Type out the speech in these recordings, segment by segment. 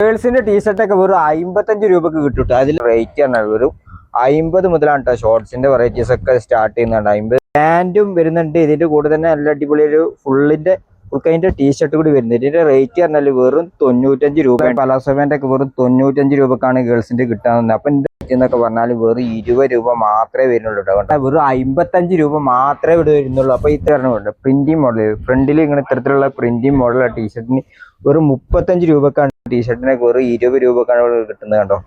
ഗേൾസിന്റെ ടീഷർട്ടൊക്കെ വെറും 55 രൂപക്ക് കിട്ടും. അതിൽ റേറ്റ് ആണ് വെറും 50 മുതലാണ് കേട്ടോ. ഷോർട്സിന്റെ വെറൈറ്റീസ് ഒക്കെ സ്റ്റാർട്ട് ചെയ്യുന്നുണ്ട്. 50 പാന്റും വരുന്നുണ്ട്. ഇതിന്റെ കൂടെ തന്നെ നല്ല അടിപൊളി ഒരു ഫുൾക്കൈന്റെ ടീഷർട്ട് കൂടി വരുന്നത്. ഇതിന്റെ റേറ്റ് പറഞ്ഞാൽ വെറും 95 രൂപ. പലാസോ പാന്റ് ഒക്കെ വെറും 95 രൂപക്കാണ് ഗേൾസിന്റെ കിട്ടാവുന്നത്. അപ്പൊ എന്നൊക്കെ പറഞ്ഞാൽ വെറും 20 രൂപ മാത്രമേ വരുന്നുള്ളൂ കേട്ടോ. വെറും 55 രൂപ മാത്രമേ ഇവിടെ വരുന്നുള്ളൂ. അപ്പൊ ഇത്തരണമുണ്ട് പ്രിന്റിംഗ് മോഡൽ, ഫ്രണ്ടിൽ ഇങ്ങനെ ഇത്തരത്തിലുള്ള പ്രിന്റിംഗ് മോഡൽ ടീഷർട്ടിന് വെറും 35 രൂപക്കാണ്. ടീഷർട്ടിനൊക്കെ വെറും 20 രൂപക്കാണ് ഇവിടെ കിട്ടുന്നത് കേട്ടോ.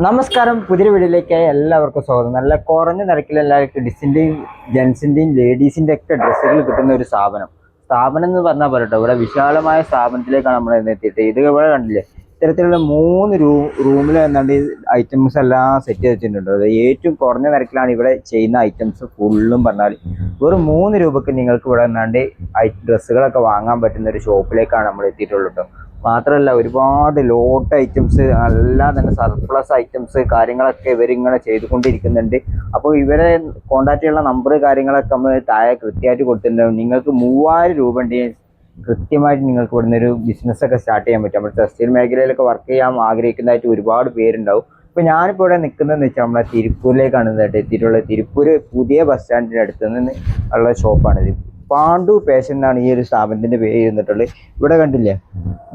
നമസ്കാരം, പുതിയ വീഡിയോയിലേക്ക് എല്ലാവർക്കും സ്വാഗതം. നല്ല കുറഞ്ഞ നിരക്കിൽ എല്ലാവർക്കും കിഡ്സിന്റെയും ജെൻസിന്റെയും ലേഡീസിന്റെ ഒക്കെ ഡ്രസ്സുകൾ കിട്ടുന്ന ഒരു സ്ഥാപനം എന്ന് പറഞ്ഞാൽ പറയട്ടോ. ഇവിടെ വിശാലമായ സ്ഥാപനത്തിലേക്കാണ് നമ്മൾ എത്തിയിട്ട്. ഇത് ഇവിടെ കണ്ടില്ലേ, ഇത്തരത്തിലുള്ള 3 റൂമിൽ എന്നാണ്ട് ഐറ്റംസ് എല്ലാം സെറ്റ് ചെയ്തിട്ടുണ്ട്. അത് ഏറ്റവും കുറഞ്ഞ നിരക്കിലാണ് ഇവിടെ ചെയ്യുന്ന ഐറ്റംസ് ഫുള്ളും പറഞ്ഞാൽ വെറും 3 രൂപക്ക് നിങ്ങൾക്ക് ഇവിടെ എന്നാണ്ട് ഡ്രസ്സുകളൊക്കെ വാങ്ങാൻ പറ്റുന്ന ഒരു ഷോപ്പിലേക്കാണ് നമ്മൾ എത്തിയിട്ടുള്ളൂ കേട്ടോ. മാത്രമല്ല ഒരുപാട് ലോട്ട് ഐറ്റംസ്, എല്ലാം തന്നെ സർപ്ലസ് ഐറ്റംസ് കാര്യങ്ങളൊക്കെ ഇവരിങ്ങനെ ചെയ്തുകൊണ്ടിരിക്കുന്നുണ്ട്. അപ്പോൾ ഇവരെ കോൺടാക്ട് ചെയ്യാനുള്ള നമ്പർ കാര്യങ്ങളൊക്കെ നമ്മൾ താഴെ കൃത്യമായിട്ട് കൊടുത്തിട്ടുണ്ടാവും. നിങ്ങൾക്ക് 3000 രൂപ ഉണ്ടെങ്കിൽ കൃത്യമായിട്ട് നിങ്ങൾക്ക് ഇവിടുന്ന് ഒരു ബിസിനസ്സൊക്കെ സ്റ്റാർട്ട് ചെയ്യാൻ പറ്റും. നമ്മുടെ ടെക്സ്റ്റൈൽ മേഖലയിലൊക്കെ വർക്ക് ചെയ്യാൻ ആഗ്രഹിക്കുന്നതായിട്ട് ഒരുപാട് പേരുണ്ടാവും. ഇപ്പോൾ ഞാനിപ്പോൾ ഇവിടെ നിൽക്കുന്നതെന്ന് വെച്ചാൽ നമ്മളെ തിരുപ്പൂരിലേക്കാണ് എത്തിയിട്ടുള്ളത്. തിരുപ്പൂർ പുതിയ ബസ് സ്റ്റാൻഡിൻ്റെ അടുത്ത് നിന്ന് ഉള്ള ഷോപ്പാണിത്. പാണ്ഡു ഫാഷൻ എന്നാണ് ഈ ഒരു സ്ഥാപനത്തിൻ്റെ പേര് ഇരുന്നിട്ടുള്ളത്. ഇവിടെ കണ്ടില്ലേ,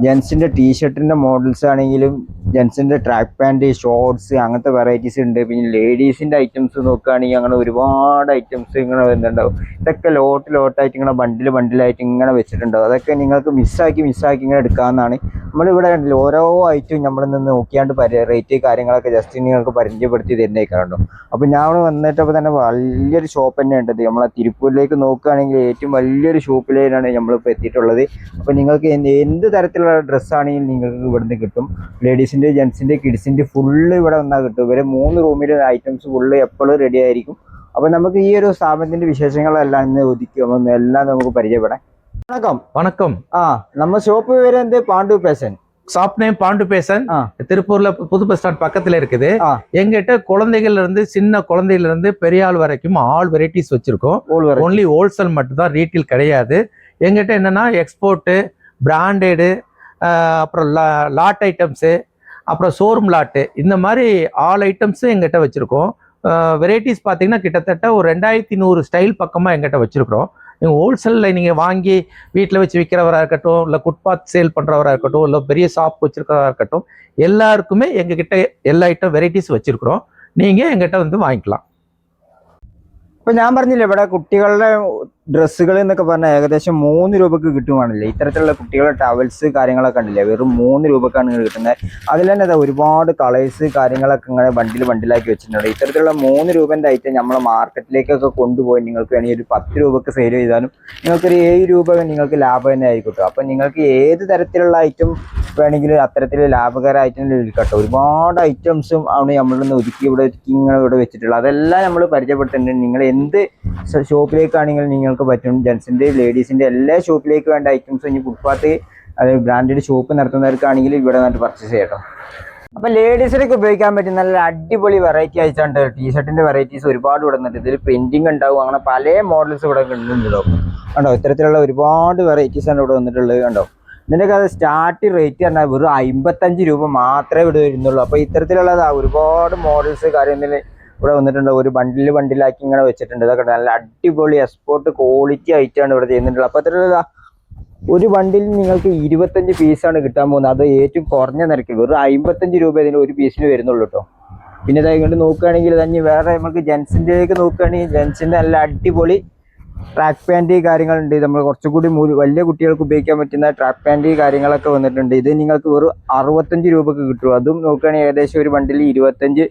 ജെൻസിൻ്റെ ടീഷർട്ടിൻ്റെ മോഡൽസ് ആണെങ്കിലും ജെൻസിൻ്റെ ട്രാക്ക് പാൻറ്, ഷോർട്സ് അങ്ങനത്തെ വെറൈറ്റീസ് ഉണ്ട്. പിന്നെ ലേഡീസിൻ്റെ ഐറ്റംസ് നോക്കുകയാണെങ്കിൽ അങ്ങനെ ഒരുപാട് ഐറ്റംസ് ഇങ്ങനെ വരുന്നുണ്ടാവും. ഇതൊക്കെ ലോട്ടായിട്ട് ഇങ്ങനെ ബണ്ടിലായിട്ട് ഇങ്ങനെ വെച്ചിട്ടുണ്ടാവും. അതൊക്കെ നിങ്ങൾക്ക് മിസ്സാക്കി ഇങ്ങനെ എടുക്കാവുന്നതാണ്. നമ്മളിവിടെ കണ്ടില്ല, ഓരോ ഐറ്റവും നമ്മളിൽ നിന്ന് നോക്കിയാണ്ട് റേറ്റ് കാര്യങ്ങളൊക്കെ ജസ്റ്റ് നിങ്ങൾക്ക് പരിചയപ്പെടുത്തി തരുന്നേക്കാണ്ടോ. അപ്പോൾ ഞാൻ അവിടെ വന്നിട്ടപ്പോൾ തന്നെ വലിയൊരു ഷോപ്പ് തന്നെ ഉണ്ടത്. നമ്മളെ തിരുപ്പൂരിലേക്ക് നോക്കുകയാണെങ്കിൽ ഏറ്റവും വലിയൊരു ഷോപ്പിലേക്കാണ് നമ്മളിപ്പോൾ എത്തിയിട്ടുള്ളത്. അപ്പോൾ നിങ്ങൾക്ക് എന്ത് തരത്തിലുള്ള ഡ്രസ്സാണെങ്കിലും നിങ്ങൾക്ക് ഇവിടുന്ന് കിട്ടും. ലേഡീസിൻ്റെ, ജെൻസിൻ്റെ, കിഡ്സിൻ്റെ ഫുള്ള് ഇവിടെ വന്നാൽ കിട്ടും. ഇവരെ 3 റൂമിൽ ഐറ്റംസ് ഫുള്ള് എപ്പോഴും റെഡി ആയിരിക്കും. അപ്പോൾ നമുക്ക് ഈ ഒരു സ്ഥാപനത്തിൻ്റെ വിശേഷങ്ങളെല്ലാം ഇന്ന് ഒതുക്കും, എല്ലാം നമുക്ക് പരിചയപ്പെടാം. வணக்கம். நம்ம ஷாப்பு பேரு வந்து பாண்டு பேசன். ஷாப் நேம் பாண்டு பேசன். திருப்பூர்ல புது பஸ் ஸ்டாண்ட் பக்கத்துல இருக்குது. எங்கிட்ட குழந்தைகள்ல இருந்து சின்ன குழந்தையில இருந்து பெரிய ஆள் வரைக்கும் ஆல் வெரைட்டிஸ் வச்சிருக்கோம். ஒன்லி ஹோல்சேல் மட்டும் தான், ரீட்டெயில் கிடையாது. எங்கிட்ட என்னன்னா எக்ஸ்போர்ட், பிராண்டடு, அப்புறம் லாட் ஐட்டம்ஸு, அப்புறம் ஷோரூம் லாட்டு, இந்த மாதிரி ஆல் ஐட்டம்ஸும் எங்கிட்ட வச்சிருக்கோம். வெரைட்டிஸ் பார்த்தீங்கன்னா கிட்டத்தட்ட ஒரு 2100 ஸ்டைல் பக்கமாக எங்கிட்ட வச்சிருக்கிறோம். நீங்கள் ஹோல்சேலில் நீங்கள் வாங்கி வீட்டில் வச்சு விற்கிறவராக இருக்கட்டும், இல்லை ஃபுட்பாத் சேல் பண்ணுறவராக இருக்கட்டும், இல்லை பெரிய ஷாப் வச்சுருக்கிறவராக இருக்கட்டும், எல்லாருக்குமே எங்ககிட்ட எல்லா ஐட்டம் வெரைட்டிஸ் வச்சுருக்குறோம். நீங்கள் எங்கிட்ட வந்து வாங்கிக்கலாம். ഇപ്പൊ ഞാൻ പറഞ്ഞില്ലേ, ഇവിടെ കുട്ടികളുടെ ഡ്രസ്സുകൾ എന്നൊക്കെ പറഞ്ഞാൽ ഏകദേശം 3 രൂപക്ക് കിട്ടുവാണല്ലേ. ഇത്തരത്തിലുള്ള കുട്ടികളുടെ ടവൽസ് കാര്യങ്ങളൊക്കെ ഉണ്ടല്ലേ, വെറും 3 രൂപക്കാണ് നിങ്ങൾ കിട്ടുന്നത്. അതിൽ തന്നെ ഒരുപാട് കളേഴ്സ് കാര്യങ്ങളൊക്കെ ഇങ്ങനെ ബണ്ടിലാക്കി വെച്ചിട്ടുണ്ട്. ഇത്തരത്തിലുള്ള 3 രൂപൻ്റെ ഐറ്റം നമ്മളെ മാർക്കറ്റിലേക്കൊക്കെ കൊണ്ടുപോയി നിങ്ങൾക്ക് വേണമെങ്കിൽ ഒരു 10 രൂപക്ക് സെയിൽ ചെയ്താലും നിങ്ങൾക്കൊരു 7 രൂപ നിങ്ങൾക്ക് ലാഭം തന്നെ ആയിരിക്കും കേട്ടോ. അപ്പം നിങ്ങൾക്ക് ഏത് തരത്തിലുള്ള ഐറ്റം വേണമെങ്കിലും അത്തരത്തിൽ ലാഭകരമായിട്ട് വിൽക്കട്ടോ. ഒരുപാട് ഐറ്റംസും ആണ് നമ്മളിന്ന് ഒതുക്കി ഇവിടെ വെച്ചിട്ടുള്ളത്. അതെല്ലാം നമ്മൾ പരിചയപ്പെടുത്തുന്നുണ്ട്. നിങ്ങൾ എന്ത് ഷോപ്പിലേക്കാണെങ്കിലും നിങ്ങൾക്ക് പറ്റും. ജെൻസിൻ്റെ, ലേഡീസിൻ്റെ എല്ലാ ഷോപ്പിലേക്ക് വേണ്ട ഐറ്റംസ് ഇനി ഫുട്പാത്ത് അതായത് ബ്രാൻഡഡ് ഷോപ്പ് നടത്തുന്നവർക്കാണെങ്കിൽ ഇവിടെ നിന്നിട്ട് പർച്ചേസ് ചെയ്യട്ടോ. അപ്പം ലേഡീസിനൊക്കെ ഉപയോഗിക്കാൻ പറ്റും നല്ല അടിപൊളി വെറൈറ്റി ആയിട്ടുണ്ട്. ടീഷർട്ടിൻ്റെ വെറൈറ്റീസ് ഒരുപാട് ഇവിടെ നിന്നിട്ട് ഇതിൽ പ്രിന്റിങ് ഉണ്ടാവും. അങ്ങനെ പല മോഡൽസ് ഇവിടെ ഉണ്ടോ കണ്ടോ. ഇത്തരത്തിലുള്ള ഒരുപാട് വെറൈറ്റീസ് ആണ് ഇവിടെ വന്നിട്ടുള്ളത് കണ്ടോ. ഇതിൻ്റെയൊക്കെ അത് സ്റ്റാർട്ടിങ് റേറ്റ് പറഞ്ഞാൽ വെറും 55 രൂപ മാത്രമേ ഇവിടെ വരുന്നുള്ളൂ. അപ്പോൾ ഇത്തരത്തിലുള്ളതാ ഒരുപാട് മോഡൽസ് കാര്യങ്ങളിൽ ഇവിടെ വന്നിട്ടുണ്ട്. ഒരു ബണ്ടിലാക്കി ഇങ്ങനെ വെച്ചിട്ടുണ്ട്. ഇതൊക്കെ നല്ല അടിപൊളി എക്സ്പോർട്ട് ക്വാളിറ്റി ആയിട്ടാണ് ഇവിടെ ചെയ്യുന്നുള്ളത്. അപ്പോൾ അത്തരത്തിലുള്ള ഒരു ബണ്ടിൽ നിങ്ങൾക്ക് 25 പീസാണ് കിട്ടാൻ പോകുന്നത്. അത് ഏറ്റവും കുറഞ്ഞ നിരക്കിൽ വെറും 55 രൂപ ഇതിന് ഒരു പീസിന് വരുന്നുള്ളൂ കേട്ടോ. പിന്നെ ഇതായിക്കൊണ്ട് നോക്കുകയാണെങ്കിൽ തന്നെ വേറെ നമുക്ക് ജെൻസിൻ്റെലേക്ക് നോക്കുകയാണെങ്കിൽ ജെൻസിൻ്റെ നല്ല അടിപൊളി ട്രാക്ക് പാൻറ് കാര്യങ്ങളുണ്ട്. നമ്മൾ കുറച്ചുകൂടി വലിയ കുട്ടികൾക്ക് ഉപയോഗിക്കാൻ പറ്റുന്ന ട്രാക്ക് പാൻറ് കാര്യങ്ങളൊക്കെ വന്നിട്ടുണ്ട്. ഇത് നിങ്ങൾക്ക് വെറും 65 രൂപക്ക് കിട്ടും. അതും നോക്കുകയാണെങ്കിൽ ഏകദേശം ഒരു ബണ്ടിൽ 25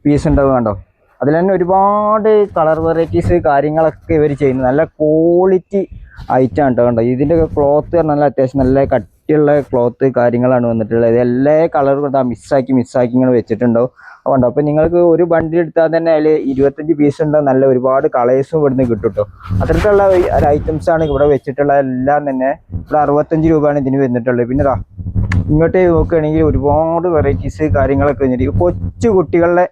പീസ് ഉണ്ടാവും കണ്ടോ. അതിൽ തന്നെ ഒരുപാട് കളർ വെറൈറ്റീസ് കാര്യങ്ങളൊക്കെ ഇവർ ചെയ്യുന്നത്. നല്ല ക്വാളിറ്റി ഐറ്റം ആണ് കണ്ടോ. ഇതിൻ്റെ ക്ലോത്ത് നല്ല അത്യാവശ്യം നല്ല കട്ടിയുള്ള ക്ലോത്ത് കാര്യങ്ങളാണ് വന്നിട്ടുള്ളത്. ഇത് എല്ലാ കളറും മിസ്സാക്കി ഇങ്ങനെ വെച്ചിട്ടുണ്ടാവും കണ്ടോ. അപ്പോൾ നിങ്ങൾക്ക് ഒരു ബണ്ടിൽ എടുത്താൽ തന്നെ അതിൽ 25 പീസ് ഉണ്ടാവും. നല്ല ഒരുപാട് കളേഴ്സും ഇവിടുന്ന് കിട്ടും കേട്ടോ. അത്തരത്തിലുള്ള ഒരു ഐറ്റംസാണ് ഇവിടെ വെച്ചിട്ടുള്ള എല്ലാം തന്നെ. ഇവിടെ 65 രൂപയാണ് ഇതിന് വന്നിട്ടുള്ളത്. പിന്നെ ഇങ്ങോട്ട് നോക്കുകയാണെങ്കിൽ ഒരുപാട് വെറൈറ്റീസ് കാര്യങ്ങളൊക്കെ വന്നിട്ട് കൊച്ചു കുട്ടികളുടെ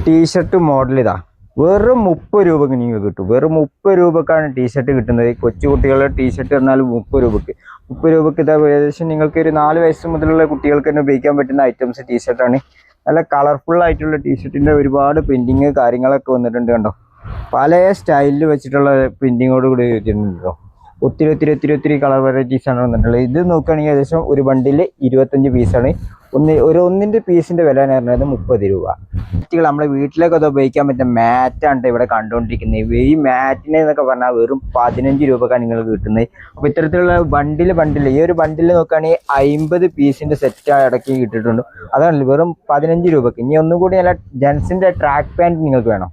ടീഷർട്ട് മോഡൽ ഇതാ വെറും 30 രൂപക്ക് നിങ്ങൾക്ക് കിട്ടും. വെറും 30 രൂപക്കാണ് ടീഷർട്ട് കിട്ടുന്നത്. കൊച്ചുകുട്ടികളുടെ ടീഷർട്ട് പറഞ്ഞാൽ 30 രൂപക്ക്. 30 രൂപക്ക് ഇതാ ഏകദേശം നിങ്ങൾക്ക് ഒരു 4 വയസ്സ് മുതലുള്ള കുട്ടികൾക്ക് തന്നെ ഉപയോഗിക്കാൻ പറ്റുന്ന ഐറ്റംസ് ടീഷർട്ടാണ്. നല്ല കളർഫുൾ ആയിട്ടുള്ള ടീഷർട്ടിൻ്റെ ഒരുപാട് പ്രിന്റിങ് കാര്യങ്ങളൊക്കെ വന്നിട്ടുണ്ട് കണ്ടോ. പല സ്റ്റൈലിൽ വെച്ചിട്ടുള്ള പ്രിന്റിങ്ങോട് കൂടി വെച്ചിട്ടുണ്ടോ. ഒത്തിരി കളർ വെറൈറ്റീസ് ആണ് വന്നിട്ടുള്ളത്. ഇത് നോക്കുകയാണെങ്കിൽ ഏകദേശം ഒരു ബണ്ടിൽ 25 പീസാണ്. ഒന്നിൻ്റെ പീസിൻ്റെ വില എന്ന് പറഞ്ഞത് 30 രൂപ. നമ്മളെ വീട്ടിലേക്ക് അത് ഉപയോഗിക്കാൻ പറ്റുന്ന മാറ്റാണ് ഇവിടെ കണ്ടുകൊണ്ടിരിക്കുന്നത്. ഈ മാറ്റിനെ എന്നൊക്കെ പറഞ്ഞാൽ വെറും 15 രൂപക്കാണ് നിങ്ങൾ കിട്ടുന്നത്. അപ്പോൾ ഇത്തരത്തിലുള്ള ബണ്ടിൽ ഈ ഒരു ബണ്ടിൽ നോക്കുകയാണെങ്കിൽ 50 പീസിൻ്റെ സെറ്റ് ഇടയ്ക്ക് കിട്ടിയിട്ടുണ്ട്. അതാണ് വെറും 15 രൂപക്ക്. ഇനി ഒന്നും കൂടി നല്ല ജെൻസിൻ്റെ ട്രാക്ക് പാൻറ് നിങ്ങൾക്ക് വേണം.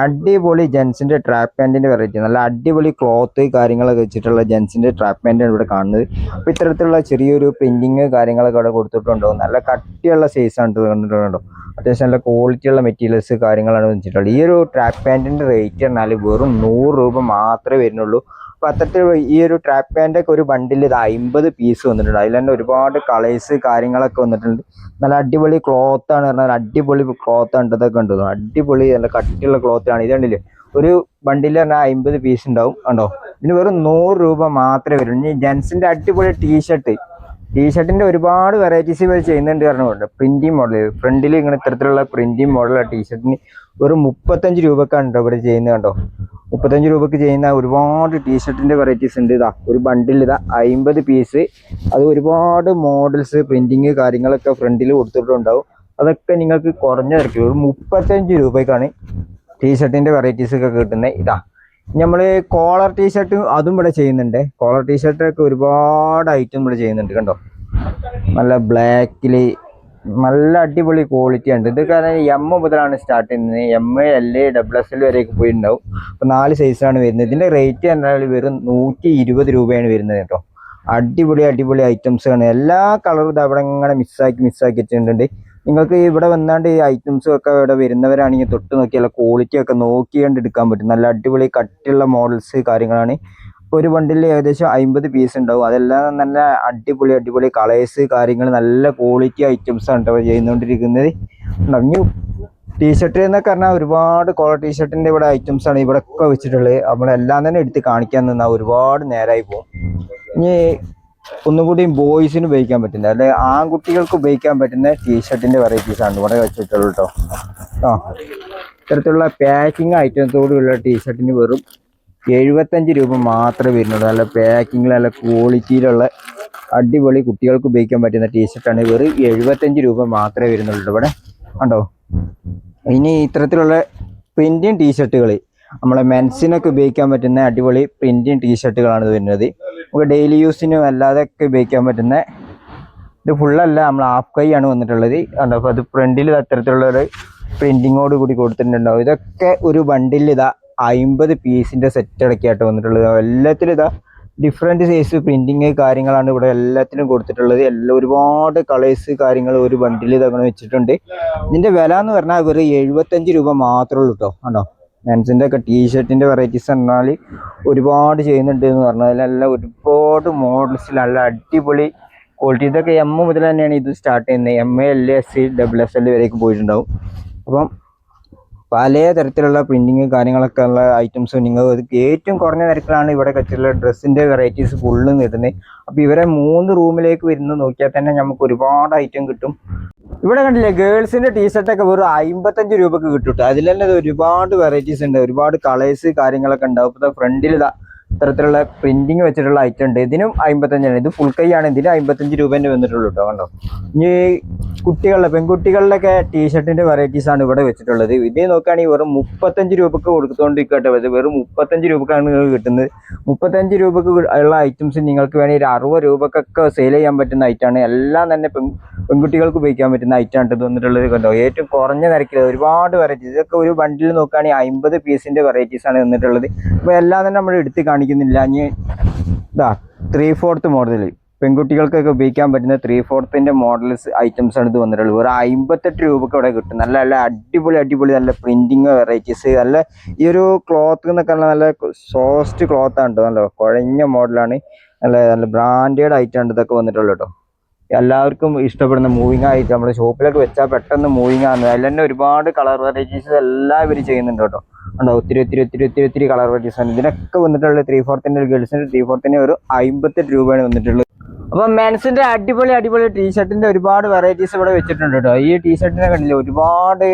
അടിപൊളി ജെൻസിന്റെ ട്രാക്ക് പാൻറിന്റെ വെറൈറ്റി, നല്ല അടിപൊളി ക്ലോത്ത് കാര്യങ്ങളൊക്കെ വെച്ചിട്ടുള്ള ജെൻസിന്റെ ട്രാക്ക് പാൻറ്റാണ് ഇവിടെ കാണുന്നത്. അപ്പോൾ ഇത്തരത്തിലുള്ള ചെറിയൊരു പ്രിന്റിങ് കാര്യങ്ങളൊക്കെ അവിടെ കൊടുത്തിട്ടുണ്ടോ. നല്ല കട്ടിയുള്ള സൈസാണ് കണ്ടിട്ടുണ്ടോ. അത്യാവശ്യം നല്ല ക്വാളിറ്റിയുള്ള മെറ്റീരിയൽസ് കാര്യങ്ങളാണ് വെച്ചിട്ടുള്ളത്. ഈ ഒരു ട്രാക്ക് പാൻറ്റിന്റെ റേറ്റ് പറഞ്ഞാൽ വെറും 100 രൂപ മാത്രമേ വരുന്നുള്ളൂ. അപ്പോൾ അത്തരത്തിൽ ഈ ഒരു ട്രാക്ക് പാൻറ്റൊക്കെ ഒരു ബണ്ടിൽ ഇത് 50 പീസ് വന്നിട്ടുണ്ട്. അതിൽ തന്നെ ഒരുപാട് കളേഴ്സ് കാര്യങ്ങളൊക്കെ വന്നിട്ടുണ്ട്. നല്ല അടിപൊളി ക്ലോത്താണ് പറഞ്ഞാൽ അടിപൊളി ക്ലോത്താണ്. ഇതൊക്കെ ഉണ്ടോ, അടിപൊളി നല്ല കട്ടിയുള്ള ക്ലോത്താണ്. ഇത് കണ്ടില്ലേ, ഒരു ബണ്ടിൽ പറഞ്ഞാൽ 50 പീസ് ഉണ്ടാവും കണ്ടോ. ഇതിന് വെറും 100 രൂപ മാത്രമേ വരും. ഇനി ജെൻസിന്റെ അടിപൊളി ടീഷർട്ടിന്റെ ഒരുപാട് വെറൈറ്റീസ് ഇവർ ചെയ്യുന്നുണ്ട് പറഞ്ഞുകൊണ്ട്. പ്രിന്റിങ് മോഡൽ ഫ്രണ്ടിൽ ഇങ്ങനെ ഇത്തരത്തിലുള്ള പ്രിന്റിങ് മോഡലുള്ള ടീഷർട്ടിന് വെറും 35 രൂപക്കാണ് ഇവിടെ ചെയ്യുന്നത് കണ്ടോ. 35 രൂപക്ക് ചെയ്യുന്ന ഒരുപാട് ടീഷർട്ടിന്റെ വെറൈറ്റീസ് ഉണ്ട്. ഇതാ ഒരു ബണ്ടിൽ ഇതാ 50 പീസ്. അത് ഒരുപാട് മോഡൽസ് പ്രിന്റിങ് കാര്യങ്ങളൊക്കെ ഫ്രണ്ടിൽ കൊടുത്തിട്ടുണ്ടാവും. അതൊക്കെ നിങ്ങൾക്ക് കുറഞ്ഞ നിരക്കിൽ ഒരു 35 രൂപയ്ക്കാണ് ടീഷർട്ടിന്റെ വെറൈറ്റീസ് ഒക്കെ കിട്ടുന്നത്. ഇതാ നമ്മൾ കോളർ ടീഷർട്ട് അതും ഇവിടെ ചെയ്യുന്നുണ്ട്. കോളർ ടീഷർട്ടൊക്കെ ഒരുപാട് ഐറ്റം ഇവിടെ ചെയ്യുന്നുണ്ട് കണ്ടോ. നല്ല ബ്ലാക്കിൽ നല്ല അടിപൊളി ക്വാളിറ്റി ഉണ്ട്. ഇത് കാരണം M മുതലാണ് സ്റ്റാർട്ട് ചെയ്യുന്നത്. M, L, XXL വരെയൊക്കെ പോയിട്ടുണ്ടാവും. അപ്പോൾ 4 സൈസാണ് വരുന്നത്. ഇതിൻ്റെ റേറ്റ് എന്നാൽ വെറും 120 രൂപയാണ് വരുന്നത് കേട്ടോ. അടിപൊളി ഐറ്റംസ് ആണ്. എല്ലാ കളറും ഇത് അവിടെ ഇങ്ങനെ മിസ്സാക്കി വെച്ചിട്ടുണ്ട്. നിങ്ങൾക്ക് ഇവിടെ വന്നാണ്ട് ഈ ഐറ്റംസും ഒക്കെ ഇവിടെ വരുന്നവരാണെങ്കിൽ തൊട്ട് നോക്കിയാൽ ക്വാളിറ്റി ഒക്കെ നോക്കിയാണ്ട് എടുക്കാൻ പറ്റും. നല്ല അടിപൊളി കട്ടിയുള്ള മോഡൽസ് കാര്യങ്ങളാണ്. ഒരു ബണ്ടിൽ ഏകദേശം 50 പീസ് ഉണ്ടാവും. അതെല്ലാം നല്ല അടിപൊളി കളേഴ്സ് കാര്യങ്ങൾ നല്ല ക്വാളിറ്റി ഐറ്റംസ് ആണ് കേട്ടോ ചെയ്യുന്നോണ്ടിരിക്കുന്നത്. ഇനി ടീഷർട്ട് എന്നൊക്കെ പറഞ്ഞാൽ ഒരുപാട് കോളർ ടീഷർട്ടിന്റെ ഇവിടെ ഐറ്റംസ് ആണ് ഇവിടെ ഒക്കെ വെച്ചിട്ടുള്ളത്. നമ്മളെല്ലാം തന്നെ എടുത്ത് കാണിക്കാൻ നിന്നാൽ ഒരുപാട് നേരമായി പോകും. ഇനി ഒന്നുകൂടി ബോയ്സിന് ഉപയോഗിക്കാൻ പറ്റുന്ന അല്ലെ ആൺകുട്ടികൾക്ക് ഉപയോഗിക്കാൻ പറ്റുന്ന ടീഷർട്ടിന്റെ വെറൈറ്റീസ് ആണ് ഇവിടെ വെച്ചിട്ടുള്ളൂ കേട്ടോ. ഇത്തരത്തിലുള്ള പാക്കിംഗ് ഐറ്റംസോടുള്ള ടീഷർട്ടിന് വെറും 75 രൂപ മാത്രമേ വരുന്നുള്ളൂ. നല്ല പാക്കിങ്ങിൽ നല്ല ക്വാളിറ്റിയിലുള്ള അടിപൊളി കുട്ടികൾക്ക് ഉപയോഗിക്കാൻ പറ്റുന്ന ടീഷർട്ടാണ്. വെറും 75 രൂപ മാത്രമേ വരുന്നുള്ളൂ ഇവിടെ കണ്ടോ. ഇനി ഇത്തരത്തിലുള്ള പ്രിന്റിങ് ടീഷർട്ടുകൾ നമ്മളെ മെൻസിനൊക്കെ ഉപയോഗിക്കാൻ പറ്റുന്ന അടിപൊളി പ്രിന്റിങ് ടീഷർട്ടുകളാണ് വരുന്നത്. നമുക്ക് ഡെയിലി യൂസിനും അല്ലാതെയൊക്കെ ഉപയോഗിക്കാൻ പറ്റുന്ന, ഇത് ഫുള്ളല്ല നമ്മൾ ഹാഫ് കൈ ആണ് വന്നിട്ടുള്ളത് കണ്ടോ. അപ്പോൾ അത് ഫ്രണ്ടിൽ അത്തരത്തിലുള്ളൊരു പ്രിന്റിങ്ങോട് കൂടി കൊടുത്തിട്ടുണ്ടാവും. ഇതൊക്കെ ഒരു ബണ്ടിൽ ഇതാ 50 പീസിന്റെ സെറ്റ് അടക്കിയായിട്ട് വന്നിട്ടുള്ളത്. എല്ലാത്തിലും ഇതാ ഡിഫറെന്റ് സൈസ് പ്രിന്റിങ് കാര്യങ്ങളാണ് ഇവിടെ എല്ലാത്തിനും കൊടുത്തിട്ടുള്ളത്. എല്ലാം ഒരുപാട് കളേഴ്സ് കാര്യങ്ങൾ ഒരു ബണ്ടിൽ ഇതങ്ങനെ വെച്ചിട്ടുണ്ട്. ഇതിന്റെ വില എന്ന് പറഞ്ഞാൽ വെറും 75 രൂപ മാത്രമേ ഉള്ളൂ കേട്ടോ കണ്ടോ. മെൻസിന്റെ ഒക്കെ ടീഷർട്ടിന്റെ വെറൈറ്റീസ് പറഞ്ഞാൽ ഒരുപാട് ചെയ്യുന്നുണ്ട് എന്ന് പറഞ്ഞാൽ അതിലെല്ലാം ഒരുപാട് മോഡൽസ് നല്ല അടിപൊളി ക്വാളിറ്റി. ഇതൊക്കെ M മുതൽ തന്നെയാണ് ഇത് സ്റ്റാർട്ട് ചെയ്യുന്നത്. M, L, S, XXL വരെയൊക്കെ പോയിട്ടുണ്ടാവും. അപ്പം പല തരത്തിലുള്ള പ്രിന്റിങ് കാര്യങ്ങളൊക്കെ ഉള്ള ഐറ്റംസ് നിങ്ങൾ ഏറ്റവും കുറഞ്ഞ നിരക്കിലാണ് ഇവിടെ വെച്ചിട്ടുള്ള ഡ്രസ്സിന്റെ വെറൈറ്റീസ് ഫുള്ളും കിട്ടുന്നത്. അപ്പോൾ ഇവരെ 3 റൂമിലേക്ക് വരുന്നത് നോക്കിയാൽ തന്നെ നമുക്ക് ഒരുപാട് ഐറ്റം കിട്ടും. ഇവിടെ കണ്ടില്ലേ ഗേൾസിന്റെ ടീഷർട്ടൊക്കെ വെറും 55 രൂപക്ക് കിട്ടും. അതിൽ തന്നെ ഒരുപാട് വെറൈറ്റീസ് ഉണ്ട്, ഒരുപാട് കളേഴ്സ് കാര്യങ്ങളൊക്കെ ഉണ്ടാവും. ഇപ്പോൾ ഫ്രണ്ടിൽ ഇതാ ഇത്തരത്തിലുള്ള പ്രിന്റിങ് വെച്ചിട്ടുള്ള ഐറ്റം ഉണ്ട്. ഇതിനും 55ആണ്. ഇത് ഫുൾ കൈ ആണ്. ഇതിന് 55 രൂപേൻ്റെ വന്നിട്ടുള്ളൂ കേട്ടോ കണ്ടോ. ഇനി പെൺകുട്ടികളുടെയൊക്കെ ടീഷർട്ടിന്റെ വെറൈറ്റീസ് ആണ് ഇവിടെ വെച്ചിട്ടുള്ളത്. ഇത് നോക്കുകയാണെങ്കിൽ വെറും 35 രൂപക്ക് കൊടുത്തുകൊണ്ടിരിക്കട്ടെ. വെറും 35 രൂപക്കാണ് നിങ്ങൾക്ക് കിട്ടുന്നത്. 35 രൂപക്ക് ഉള്ള ഐറ്റംസ് നിങ്ങൾക്ക് വേണമെങ്കിൽ 60 രൂപക്കൊക്കെ സെയിൽ ചെയ്യാൻ പറ്റുന്ന ഐറ്റമാണ്. എല്ലാം തന്നെ പെൺകുട്ടികൾക്ക് ഉപയോഗിക്കാൻ പറ്റുന്ന ഐറ്റമാണ് ഇത് വന്നിട്ടുള്ളത് കണ്ടോ. ഏറ്റവും കുറഞ്ഞ നിരക്കിൽ ഒരുപാട് വെറൈറ്റീസ്. ഇതൊക്കെ ഒരു ബണ്ടിൽ നോക്കുകയാണെങ്കിൽ 50 പീസിന്റെ വെറൈറ്റീസ് ആണ് വന്നിട്ടുള്ളത്. അപ്പോൾ എല്ലാം തന്നെ നമ്മൾ എടുത്ത് കാണിക്കുന്നില്ല. ഇനി ഇതാ 3/4 മോഡൽ പെൺകുട്ടികൾക്കൊക്കെ ഉപയോഗിക്കാൻ പറ്റുന്ന 3/4 മോഡൽസ് ഐറ്റംസ് ആണ് ഇത് വന്നിട്ടുള്ളത്. ഒരു 58 രൂപക്ക് ഇവിടെ കിട്ടും. നല്ല അടിപൊളി നല്ല പ്രിന്റിങ് വെറൈറ്റീസ്. നല്ല ഈ ഒരു ക്ലോത്ത് എന്നൊക്കെ നല്ല സോഫ്റ്റ് ക്ലോത്ത് ആണ് കേട്ടോ. നല്ല കുഴഞ്ഞ മോഡലാണ്. നല്ല ബ്രാൻഡഡ് ഐറ്റം ആണ് ഇതൊക്കെ വന്നിട്ടുള്ളൂ കേട്ടോ. എല്ലാവർക്കും ഇഷ്ടപ്പെടുന്ന മൂവിങ് ആയിട്ട് നമ്മുടെ ഷോപ്പിലൊക്കെ വെച്ചാൽ പെട്ടെന്ന് മൂവിങ് ആണ്. അതിൽ തന്നെ ഒരുപാട് കളർ വെറൈറ്റീസ് എല്ലാം ഇവർ ചെയ്യുന്നുണ്ട് കേട്ടോ. ഉണ്ടോ ഒത്തിരി കളർ വെറൈറ്റീസ് ആണ്. ഇതിനൊക്കെ വന്നിട്ടുള്ളത് 3/4 ഗേൾസിന്റെ 3/4 ഒരു 58 രൂപയാണ് വന്നിട്ടുള്ളത്. അപ്പൊ മെൻസിന്റെ അടിപൊളി ടീഷർട്ടിന്റെ ഒരുപാട് വെറൈറ്റീസ് ഇവിടെ വെച്ചിട്ടുണ്ട് കേട്ടോ. ഈ ടീഷർട്ടിനെ കണ്ടില്ലേ, ഒരുപാട്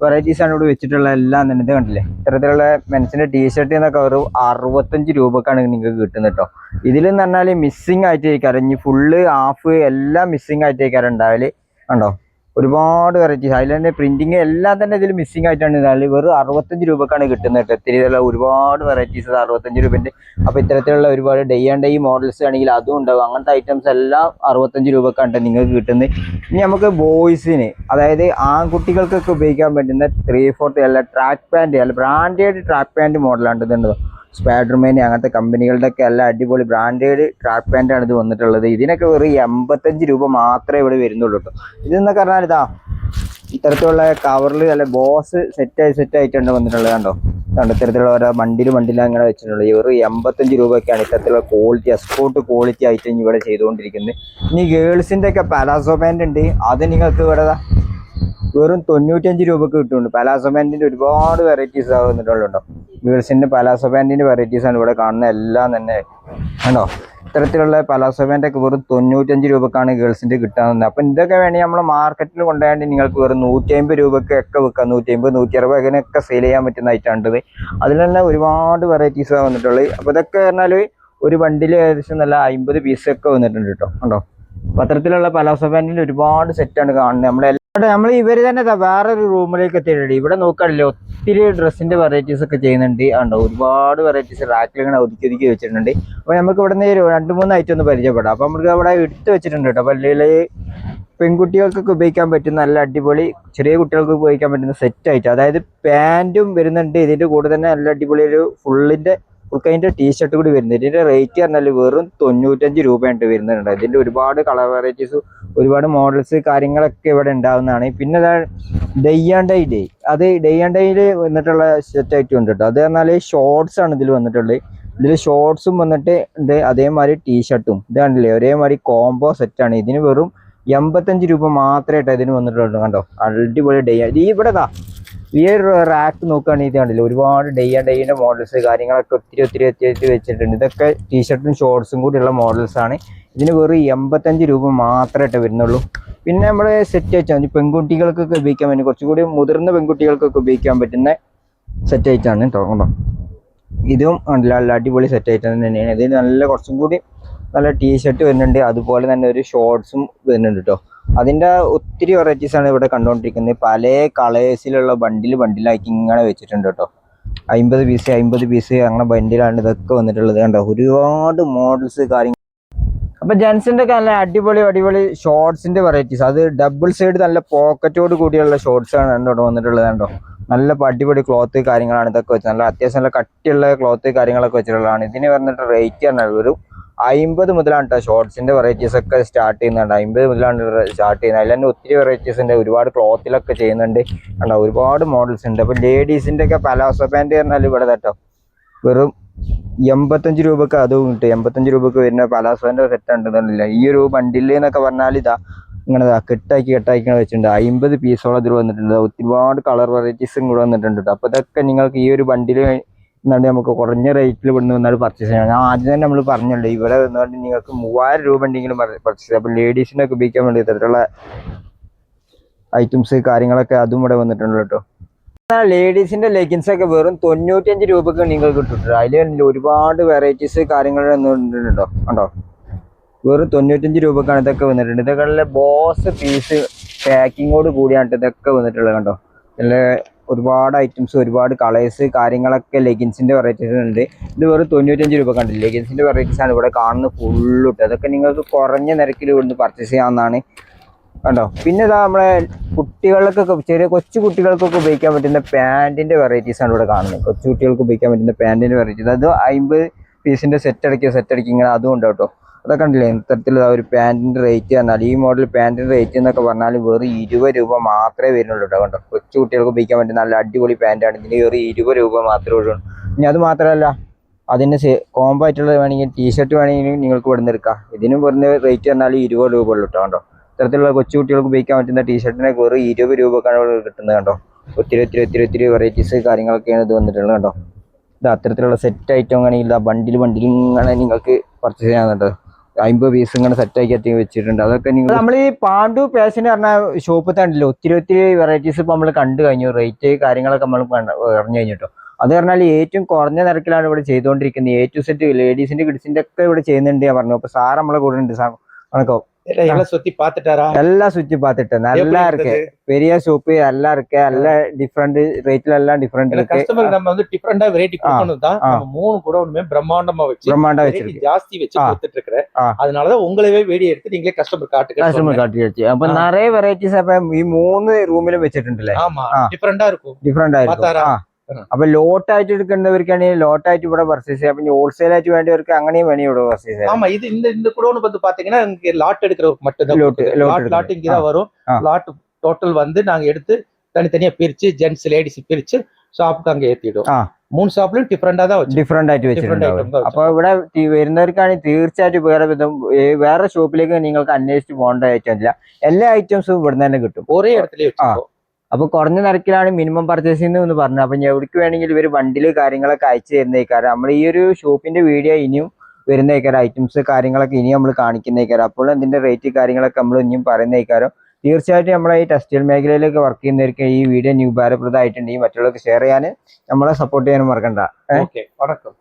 വെറൈറ്റീസ് ആണ് ഇവിടെ വെച്ചിട്ടുള്ള എല്ലാം തന്നെ. ഇത് കണ്ടില്ലേ, ഇത്തരത്തിലുള്ള മെൻസിന്റെ ടീഷർട്ട് എന്നൊക്കെ ഒരു 65 രൂപക്കാണ് നിങ്ങൾക്ക് കിട്ടുന്നത് കേട്ടോ. ഇതിലെന്ന് പറഞ്ഞാൽ മിസ്സിങ് ആയിട്ടേക്കാരം, ഇനി ഫുള്ള് ഹാഫ് എല്ലാം മിസ്സിങ് ആയിട്ടേക്കാരം ഉണ്ടാവല്. കണ്ടോ ഒരുപാട് വെറൈറ്റീസ്, അതിലെ പ്രിന്റിങ് എല്ലാം തന്നെ ഇതിൽ മിസ്സിങ് ആയിട്ടാണ് ഉണ്ടാവല്. വെറും 65 രൂപക്കാണ് കിട്ടുന്നത് കേട്ടോ. ഇത്തരത്തിലുള്ള ഒരുപാട് വെറൈറ്റീസ് 65 രൂപന്റെ. അപ്പൊ ഇത്തരത്തിലുള്ള ഒരുപാട് ഡേ ആൻഡ് ഡേ മോഡൽസ് ആണെങ്കിൽ അതും ഉണ്ടാവും. അങ്ങനത്തെ ഐറ്റംസ് എല്ലാം 65 രൂപക്കാണ് നിങ്ങൾക്ക് കിട്ടുന്നത്. ഇനി നമുക്ക് ബോയ്സിന്, അതായത് ആൺകുട്ടികൾക്കൊക്കെ ഉപയോഗിക്കാൻ പറ്റുന്ന 3/4 അല്ല ട്രാക്ക് പാൻറ്, അല്ല ബ്രാൻഡഡ് ട്രാക്ക് പാൻറ് മോഡലാണ് ഇതുണ്ടോ. സ്പൈഡർമാൻ അങ്ങനത്തെ കമ്പനികളുടെ ഒക്കെ എല്ലാം അടിപൊളി ബ്രാൻഡഡ് ട്രാക്ക് പാൻ്റ് ആണ് ഇത് വന്നിട്ടുള്ളത്. ഇതിനൊക്കെ വെറും 85 രൂപ മാത്രമേ ഇവിടെ വരുന്നുള്ളൂ കേട്ടോ. ഇതെന്നൊക്കെ പറഞ്ഞാൽ ഇതാ ഇത്തരത്തിലുള്ള കവറിൽ അല്ല ബോസ് സെറ്റായിട്ടുണ്ട് വന്നിട്ടുള്ളത്. കണ്ടോ ഇത്തരത്തിലുള്ള ഓരോ ബണ്ടിൽ അങ്ങനെ വെച്ചിട്ടുള്ളത്. വെറും 85 രൂപയ്ക്കാണ് ഇത്തരത്തിലുള്ള ക്വാളിറ്റി, എക്സ്പോർട്ട് ക്വാളിറ്റി ഐറ്റം ഇവിടെ ചെയ്തുകൊണ്ടിരിക്കുന്നത്. ഇനി ഗേൾസിന്റെ ഒക്കെ പലാസോ പാൻറ് ഉണ്ട്, അത് നിങ്ങൾക്ക് ഇവിടെ വെറും 95 രൂപക്ക് കിട്ടുന്നുണ്ട്. പലാസോ പാൻറ്റിന്റെ ഒരുപാട് വെറൈറ്റീസ് വന്നിട്ടുള്ളൂ. ഗേൾസിന്റെ പലാസോ പാൻറ്റിന്റെ വെറൈറ്റീസ് ആണ് ഇവിടെ കാണുന്ന എല്ലാം തന്നെ. കണ്ടോ ഇത്തരത്തിലുള്ള പലാസോ പാൻ്റ് ഒക്കെ വെറും 95 രൂപക്കാണ് ഗേൾസിന്റെ കിട്ടാവുന്നത്. അപ്പൊ ഇതൊക്കെ വേണമെങ്കിൽ നമ്മളെ മാർക്കറ്റിൽ കൊണ്ടുപോയാണ്ട് നിങ്ങൾക്ക് വെറും 150 രൂപക്ക് ഒക്കെ വിൽക്കാം. 150, 160 അങ്ങനെയൊക്കെ സെയിൽ ചെയ്യാൻ പറ്റുന്ന ഐറ്റാണ്ടത്. അതിൽ തന്നെ ഒരുപാട് വെറൈറ്റീസ് വന്നിട്ടുള്ളത്. അപ്പൊ ഇതൊക്കെ പറഞ്ഞാൽ ഒരു വണ്ടിയിൽ ഏകദേശം നല്ല 50 പീസൊക്കെ വന്നിട്ടുണ്ട് കേട്ടോ. കണ്ടോ അപ്പൊ അത്തരത്തിലുള്ള പലാസോ പാൻറ്റിന്റെ ഒരുപാട് സെറ്റാണ് കാണുന്നത്. നമ്മൾ ഇവര് തന്നെ വേറൊരു റൂമിലേക്ക് എത്തിയിട്ടുണ്ട്. ഇവിടെ നോക്കാറില്ല, ഒത്തിരി ഡ്രസ്സിന്റെ വെറൈറ്റീസ് ഒക്കെ ചെയ്യുന്നുണ്ട്. ഉണ്ടോ ഒരുപാട് വെറൈറ്റീസ് റാക്കിൽ ഇങ്ങനെ ഒതുക്കി വെച്ചിട്ടുണ്ട്. അപ്പൊ നമുക്ക് ഇവിടെ നിന്ന് 2-3 ഐറ്റം ഒന്ന് പരിചയപ്പെടാം. അപ്പൊ നമുക്ക് അവിടെ എടുത്ത് വെച്ചിട്ടുണ്ട് കേട്ടോ. പള്ളിയില് പെൺകുട്ടികൾക്കൊക്കെ ഉപയോഗിക്കാൻ പറ്റുന്ന നല്ല അടിപൊളി, ചെറിയ കുട്ടികൾക്ക് ഉപയോഗിക്കാൻ പറ്റുന്ന സെറ്റ് ആയിട്ട്, അതായത് പാൻറ്റും വരുന്നുണ്ട്. ഇതിന്റെ കൂടെ തന്നെ നല്ല അടിപൊളി ഒരു ഫുൾക്കൈൻ്റെ ടീഷർട്ട് കൂടി വരുന്നത്. ഇതിന്റെ റേറ്റ് പറഞ്ഞാൽ വെറും 95 രൂപയായിട്ട് വരുന്നുണ്ട്. ഇതിന്റെ ഒരുപാട് കളർ വെറൈറ്റീസ്, ഒരുപാട് മോഡൽസ് കാര്യങ്ങളൊക്കെ ഇവിടെ ഉണ്ടാവുന്നതാണ്. പിന്നെ ഡേ ആൻഡ് ഡേ, അത് ഡേ ആൻഡ് ഡേയിൽ വന്നിട്ടുള്ള സെറ്റ് ആയിട്ട് ഉണ്ട് കേട്ടോ. അത് പറഞ്ഞാൽ ഷോർട്സ് ആണ് ഇതിൽ വന്നിട്ടുള്ളത്. ഇതിൽ ഷോർട്സും വന്നിട്ട് ഉണ്ട്, അതേമാതിരി ടീഷർട്ടും. ഇത് കണ്ടില്ലേ ഒരേമാതിരി കോംബോ സെറ്റാണ്. ഇതിന് വെറും 85 രൂപ മാത്രമായിട്ട് ഇതിന് വന്നിട്ടുള്ളൂ. കണ്ടോ അടിപൊളി ഡേ. ഇവിടെ ഈ ഒരു റാക്ക് നോക്കുകയാണെങ്കിൽ ഇത് കണ്ടില്ല, ഒരുപാട് ഡേ ആൻഡ് ഡേയുടെ മോഡൽസ് കാര്യങ്ങളൊക്കെ ഒത്തിരി വെച്ചിട്ടുണ്ട്. ഇതൊക്കെ ടീഷർട്ടും ഷോർട്സും കൂടിയുള്ള മോഡൽസ് ആണ്. ഇതിന് വെറും 85 രൂപ മാത്രമായിട്ട് വരുന്നുള്ളൂ. പിന്നെ നമ്മൾ സെറ്റ് വെച്ചാൽ പെൺകുട്ടികൾക്കൊക്കെ ഉപയോഗിക്കാൻ പറ്റും, കുറച്ചുകൂടി മുതിർന്ന പെൺകുട്ടികൾക്കൊക്കെ ഉപയോഗിക്കാൻ പറ്റുന്ന സെറ്റ് ആയിട്ടാണ് കേട്ടോ. ഇതും നല്ല അടിപൊളി സെറ്റ് ആയിട്ട് തന്നെയാണ്. ഇതിന് നല്ല കുറച്ചും കൂടി നല്ല ടീഷർട്ട് വരുന്നുണ്ട്, അതുപോലെ തന്നെ ഒരു ഷോർട്സും വരുന്നുണ്ട് കേട്ടോ. അതിൻ്റെ ഒത്തിരി വെറൈറ്റീസ് ആണ് ഇവിടെ കണ്ടുകൊണ്ടിരിക്കുന്നത്. പല കളേഴ്സിലുള്ള ബണ്ടിലാക്കി ഇങ്ങനെ വെച്ചിട്ടുണ്ട് കേട്ടോ. 50 പീസ് അങ്ങനെ ബണ്ടിലാണ് ഇതൊക്കെ വന്നിട്ടുള്ളത്. കണ്ടോ ഒരുപാട് മോഡൽസ് കാര്യങ്ങൾ. അപ്പൊ ജെൻസിന്റെ ഒക്കെ നല്ല അടിപൊളി ഷോർട്സിന്റെ വെറൈറ്റീസ്, അത് ഡബിൾ സൈഡ് നല്ല പോക്കറ്റോട് കൂടിയുള്ള ഷോർട്സ് ആണ് കണ്ടോ വന്നിട്ടുള്ളത്. കണ്ടോ നല്ല അടിപൊളി ക്ലോത്ത് കാര്യങ്ങളാണ് ഇതൊക്കെ വെച്ചത്. നല്ല അത്യാവശ്യം നല്ല കട്ടിയുള്ള ക്ലോത്ത് കാര്യങ്ങളൊക്കെ വെച്ചിട്ടുള്ളതാണ്. ഇതിന് പറഞ്ഞിട്ട് റേറ്റ് പറഞ്ഞാൽ ഒരു 50 മുതലാണ് കേട്ടോ ഷോർട്സിന്റെ വെറൈറ്റീസ് ഒക്കെ സ്റ്റാർട്ട് ചെയ്യുന്നുണ്ട്. 50 മുതലാണ് സ്റ്റാർട്ട് ചെയ്യുന്നത്. അതിൽ തന്നെ ഒത്തിരി വെറൈറ്റീസ് ഉണ്ട്, ഒരുപാട് ക്ലോത്തിലൊക്കെ ചെയ്യുന്നുണ്ട്. കണ്ടോ ഒരുപാട് മോഡൽസ് ഉണ്ട്. അപ്പൊ ലേഡീസിന്റെ ഒക്കെ പലാസോ പാൻറ് പറഞ്ഞാൽ ഇവിടെ കേട്ടോ വെറും 85 രൂപക്ക് അതും കിട്ടും. 85 രൂപക്ക് വരുന്ന പലാസോന്റെ സെറ്റ് ഉണ്ടെന്നില്ല. ഈ ഒരു ബണ്ടിൽ എന്നൊക്കെ പറഞ്ഞാൽ ഇതാ ഇങ്ങനെ കെട്ടാക്കി വെച്ചിട്ടുണ്ട്. 50 പീസോളം ഇതിൽ വന്നിട്ടുണ്ട്. ഒരുപാട് കളർ വെറൈറ്റീസും കൂടെ വന്നിട്ടുണ്ട് കേട്ടോ. അപ്പൊ ഇതൊക്കെ നിങ്ങൾക്ക് ഈ ഒരു ബണ്ടിൽ എന്നാണ്ട് നമുക്ക് കുറഞ്ഞ റേറ്റിൽ ഇവിടെ വന്നാൽ പർച്ചേസ് ചെയ്യണം. ഞാൻ ആദ്യം തന്നെ നമ്മൾ പറഞ്ഞല്ലോ, ഇവിടെ വന്നുകൊണ്ട് നിങ്ങൾക്ക് 3000 രൂപ ഉണ്ടെങ്കിലും പർച്ചേസ് ചെയ്യാം. അപ്പൊ ലേഡീസിനൊക്കെ ഉപയോഗിക്കാൻ വേണ്ടി ഇത്തരത്തിലുള്ള ഐറ്റംസ് കാര്യങ്ങളൊക്കെ അതും ഇവിടെ വന്നിട്ടുണ്ട് കേട്ടോ. ലേഡീസിന്റെ ലെഗിൻസ് ഒക്കെ വെറും 95 രൂപക്ക് നിങ്ങൾക്ക് കിട്ടും. അതിൽ ഒരുപാട് വെറൈറ്റീസ് കാര്യങ്ങൾ വന്നിട്ടുണ്ടോ. കണ്ടോ വെറും 95 രൂപക്കാണ് ഇതൊക്കെ വന്നിട്ടുണ്ട്. ഇതൊക്കെ ബോസ് പീസ് പാക്കിങ്ങോട് കൂടിയാണ് ഇതൊക്കെ വന്നിട്ടുള്ളത്. കണ്ടോ നല്ല ഒരുപാട് ഐറ്റംസ്, ഒരുപാട് കളേഴ്സ് കാര്യങ്ങളൊക്കെ ലെഗിൻസിന്റെ വെറൈറ്റീസ് ഉണ്ട്. ഇത് വെറും 95 രൂപ കണ്ടില്ല. ലെഗിൻസിന്റെ വെറൈറ്റീസ് ആണ് ഇവിടെ കാണുന്നത് ഫുള്ളിട്ട്. അതൊക്കെ നിങ്ങൾക്ക് കുറഞ്ഞ നിരക്കിൽ ഇവിടുന്ന് പർച്ചേസ് ചെയ്യാവുന്നതാണ്. കണ്ടോ പിന്നെ ഇതാ നമ്മളെ കുട്ടികൾക്കൊക്കെ, ചെറിയ കൊച്ചു കുട്ടികൾക്കൊക്കെ ഉപയോഗിക്കാൻ പറ്റുന്ന പാൻറ്റിന്റെ വെറൈറ്റീസ് ആണ് ഇവിടെ കാണുന്നത്. കൊച്ചു കുട്ടികൾക്ക് ഉപയോഗിക്കാൻ പറ്റുന്ന പാൻറ്റിന്റെ വെറൈറ്റീസ്, അത് 50 പീസിന്റെ സെറ്റ് അടക്കി ഇങ്ങനെ അതും ഉണ്ട് കേട്ടോ. അതൊക്കെ കണ്ടില്ലേ ഇത്തരത്തിലുള്ള ഒരു പാൻറ്റിന്റെ റേറ്റ് പറഞ്ഞാൽ, ഈ മോഡൽ പാൻറ്റിന്റെ റേറ്റ് എന്നൊക്കെ പറഞ്ഞാൽ വെറും 20 രൂപ മാത്രമേ വരുന്നുള്ളൂ കേട്ടോ. കണ്ടോ കൊച്ചു കുട്ടികൾക്ക് ഉപയോഗിക്കാൻ പറ്റുന്ന നല്ല അടിപൊളി പാൻറ്റാണ്. ഇതിന് വെറും 20 രൂപ മാത്രമേ ഉള്ളൂ. ഇനി അത് മാത്രമല്ല, അതിന് കോംബോ ആയിട്ടുള്ളത് വേണമെങ്കിൽ ടീഷർട്ട് വേണമെങ്കിൽ നിങ്ങൾക്ക് ഇവിടെ നിന്ന് എടുക്കാം. ഇതിനും വെറുതെ റേറ്റ് പറഞ്ഞാൽ 20 രൂപ ഉള്ളൂ കേട്ടോ. കണ്ടോ ഇത്തരത്തിലുള്ള കൊച്ചു കുട്ടികൾക്ക് ഉപയോഗിക്കാൻ പറ്റുന്ന ടീഷർട്ടിനൊക്കെ വെറും 20 രൂപക്കാണ് ഇവിടെ കിട്ടുന്നത്. കണ്ടോ ഒത്തിരി വെറൈറ്റീസ് കാര്യങ്ങളൊക്കെയാണ് ഇത് വന്നിട്ടുള്ളത് കേട്ടോ. ഇത് അത്തരത്തിലുള്ള സെറ്റ് ഐറ്റം ആണെങ്കിൽ ബണ്ടിൽ ഇങ്ങനെ നിങ്ങൾക്ക് പർച്ചേസ് ചെയ്യാൻ 50 പീസ് ഇങ്ങനെ സെറ്റാക്കി എത്തി വെച്ചിട്ടുണ്ട്. അതൊക്കെ നിങ്ങൾ നമ്മൾ ഈ പാണ്ഡു ഫാഷൻ പറഞ്ഞ ഷോപ്പ് തണ്ടില്ല ഒത്തിരി വെറൈറ്റീസ് ഇപ്പൊ നമ്മൾ കണ്ടു കഴിഞ്ഞു. റേറ്റ് കാര്യങ്ങളൊക്കെ നമ്മൾ പറഞ്ഞു കഴിഞ്ഞിട്ടോ. അത് പറഞ്ഞാൽ ഏറ്റവും കുറഞ്ഞ നിരക്കിലാണ് ഇവിടെ ചെയ്തുകൊണ്ടിരിക്കുന്നത്. A to Z ലേഡീസിന്റെ കിഡ്സിന്റെ ഒക്കെ ഇവിടെ ചെയ്യുന്നുണ്ട് ഞാൻ പറഞ്ഞു. അപ്പൊ സാർ നമ്മളെ കൂടെ ഉണ്ട്. സാർ வணக்கம். எல்லாம் சுத்தி பாத்துட்டாரா? எல்லாம் சுத்தி பார்த்துட்டேன். நல்லா இருக்கு, பெரிய ஷாப்பு, நல்லா இருக்கு, எல்லாம் டிஃபரெண்ட் ரேட்ல எல்லாம் டிஃபரெண்ட் இருக்கு. கஸ்டமர் நம்ம வந்து டிஃபரெண்டா வெரைட்டி கொடுக்கணும் தான் நம்ம 3 கூட ஒண்ணுமே பிரம்மாண்டமா வச்சிருக்கு, ஜாஸ்தி வச்சு கொடுத்துட்டு இருக்கேன். அதனால தான் உங்களவே வீடியோ எடுத்து நீங்களே கஸ்டமர் காட்டி அப்ப நிறைய வெரைட்டிஸ் அப்ப ഈ 3 റൂമിലും വെച്ചിട്ടുണ്ടല്ലേ? ஆமா, டிஃபரெண்டா இருக்கும். டிஃபரெண்டா இருக்கும். അപ്പൊ ലോട്ടായിട്ട് എടുക്കേണ്ടവർക്കാണെങ്കിൽ ലോട്ടായിട്ട് ഇവിടെ പർച്ചേസ് ചെയ്യാം. പിന്നെ ഹോൾസെയിൽ ആയിട്ട് വേണ്ടിയവർക്ക് അങ്ങനെയും വേണേ ഇവിടെ പർച്ചേസ് ചെയ്യാം. ஆமா, இது இந்த குடோன் வந்து பாத்தீங்கன்னா இங்க லாட் எடுக்கிறவருக்கு மட்டும் தான் லாட் இங்க தான் வரும். லாட் டோட்டல் வந்து நாங்க எடுத்து தனித்தனியா பிரிச்சு ஜென்ட்ஸ் லேடிஸ் பிரிச்சு ஷாப்புக்கு அங்க ஏத்திடுவோம். 3 ഷോപ്പിലും ഡിഫറെന്റ് ആയിട്ട് വെച്ചിട്ടുണ്ട്. അപ്പൊ ഇവിടെ വരുന്നവർക്കാണെങ്കിൽ തീർച്ചയായിട്ടും വേറെ ഷോപ്പിലേക്ക് നിങ്ങൾക്ക് അന്വേഷിച്ച് പോകേണ്ട ഐറ്റം. എല്ലാ ഐറ്റംസും ഇവിടെ തന്നെ കിട്ടും, ഒരേ ഇടത്തില്. അപ്പൊ കുറഞ്ഞ നിരക്കിലാണ് മിനിമം പർച്ചേസിംഗ് എന്ന് പറഞ്ഞു. അപ്പൊ എവിടേക്ക് വേണമെങ്കിൽ ഇവര് വണ്ടിയില് കാര്യങ്ങളൊക്കെ അയച്ചു തരുന്നേക്കാരം. നമ്മൾ ഈ ഒരു ഷോപ്പിന്റെ വീഡിയോ ഇനിയും വരുന്നേക്കാരം, ഐറ്റംസ് കാര്യങ്ങളൊക്കെ ഇനിയും നമ്മൾ കാണിക്കുന്നേക്കാരം. അപ്പോൾ അതിന്റെ റേറ്റ് കാര്യങ്ങളൊക്കെ നമ്മൾ ഇനിയും പറയുന്നേക്കാരം. തീർച്ചയായിട്ടും നമ്മളെ ഈ ടെക്സ്റ്റൈൽ മേഖലയിലേക്ക് വർക്ക് ചെയ്യുന്നവർക്ക് ഈ വീഡിയോ ഉപകാരപ്രദമായിട്ടുണ്ടെങ്കിൽ മറ്റുള്ളവർക്ക് ഷെയർ ചെയ്യാൻ നമ്മളെ സപ്പോർട്ട് ചെയ്യാനും മറക്കണ്ട. വണക്കം.